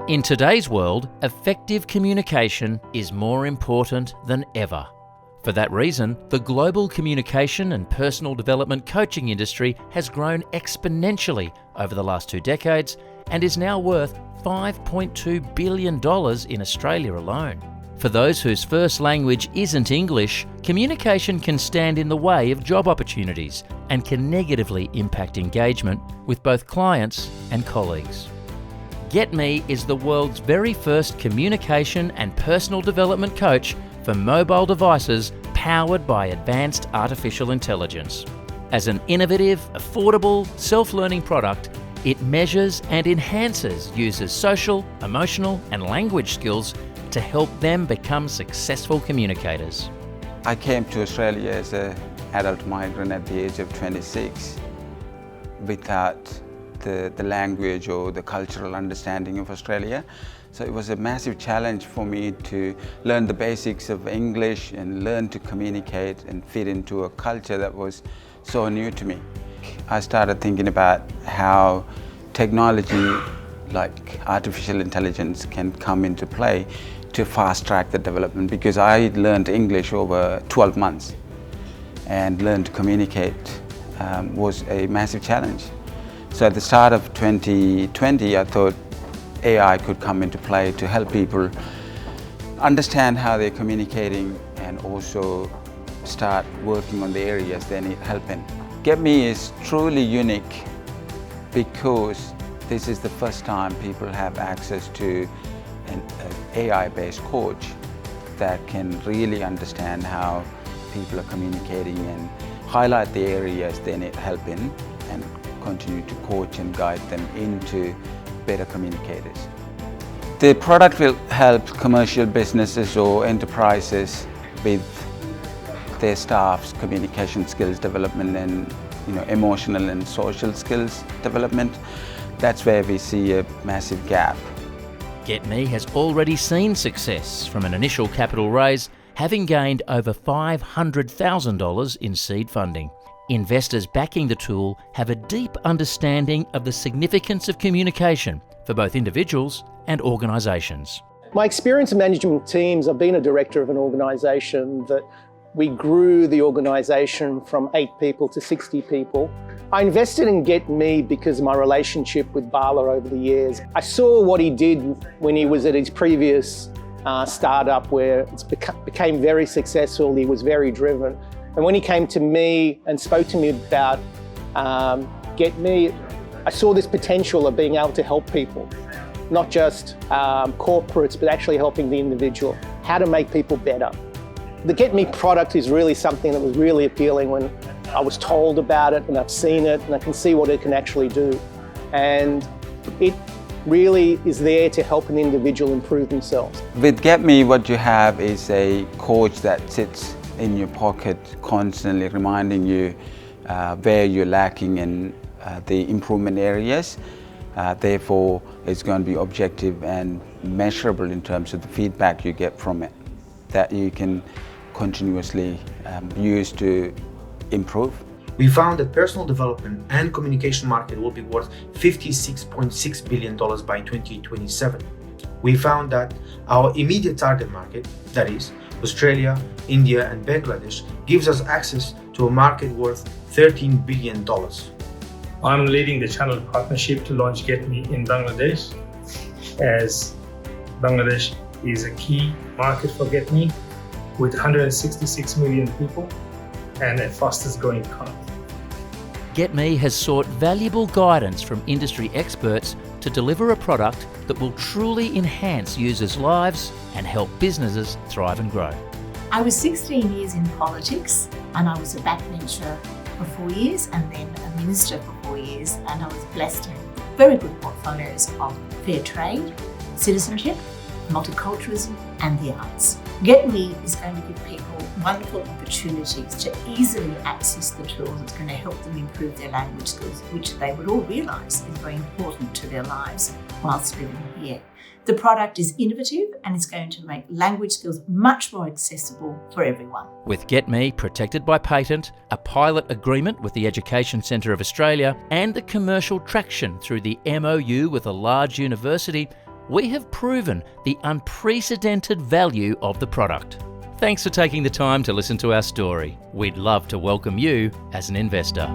In today's world, effective communication is more important than ever. For that reason, the global communication and personal development coaching industry has grown exponentially over the last 2 decades and is now worth $5.2 billion in Australia alone. For those whose first language isn't English, communication can stand in the way of job opportunities and can negatively impact engagement with both clients and colleagues. GetMe is the world's very first communication and personal development coach for mobile devices powered by advanced artificial intelligence. As an innovative, affordable, self-learning product, it measures and enhances users' social, emotional, and language skills to help them become successful communicators. I came to Australia as an adult migrant at the age of 26 without the language or the cultural understanding of Australia. So it was a massive challenge for me to learn the basics of English and learn to communicate and fit into a culture that was so new to me. I started thinking about how technology like artificial intelligence can come into play to fast track the development, because I learned English over 12 months and learned to communicate was a massive challenge. So at the start of 2020, I thought AI could come into play to help people understand how they're communicating and also start working on the areas they need help in. GetMe is truly unique because this is the first time people have access to an AI-based coach that can really understand how people are communicating and highlight the areas they need help in and continue to coach and guide them into better communicators. The product will help commercial businesses or enterprises with their staff's communication skills development and emotional and social skills development. That's where we see a massive gap. GetMe has already seen success from an initial capital raise, having gained over $500,000 in seed funding. Investors backing the tool have a deep understanding of the significance of communication for both individuals and organisations. My experience in management teams, I've been a director of an organisation that we grew the organisation from 8 people to 60 people. I invested in GetMe because of my relationship with Bala over the years. I saw what he did when he was at his previous startup where it became very successful. He was very driven. And when he came to me and spoke to me about GetMe, I saw this potential of being able to help people, not just corporates, but actually helping the individual, how to make people better. The GetMe product is really something that was really appealing when I was told about it, and I've seen it and I can see what it can actually do. And it really is there to help an individual improve themselves. With GetMe, what you have is a coach that sits in your pocket, constantly reminding you where you're lacking in the improvement areas. Therefore, it's going to be objective and measurable in terms of the feedback you get from it, that you can continuously use to improve. We found that personal development and communication market will be worth $56.6 billion by 2027. We found that our immediate target market, that is, Australia, India and Bangladesh, gives us access to a market worth $13 billion. I'm leading the channel partnership to launch GetMe in Bangladesh, as Bangladesh is a key market for GetMe with 166 million people and a fastest growing economy. GetMe has sought valuable guidance from industry experts to deliver a product that will truly enhance users' lives and help businesses thrive and grow. I was 16 years in politics, and I was a backbencher for 4 years and then a minister for 4 years, and I was blessed to have very good portfolios of fair trade, citizenship, multiculturalism and the arts. GetMe is going to give people wonderful opportunities to easily access the tools. It's going to help them improve their language skills, which they would all realise is very important to their lives whilst living here. The product is innovative and is going to make language skills much more accessible for everyone. With GetMe protected by patent, a pilot agreement with the Education Centre of Australia and the commercial traction through the MOU with a large university, we have proven the unprecedented value of the product. Thanks for taking the time to listen to our story. We'd love to welcome you as an investor.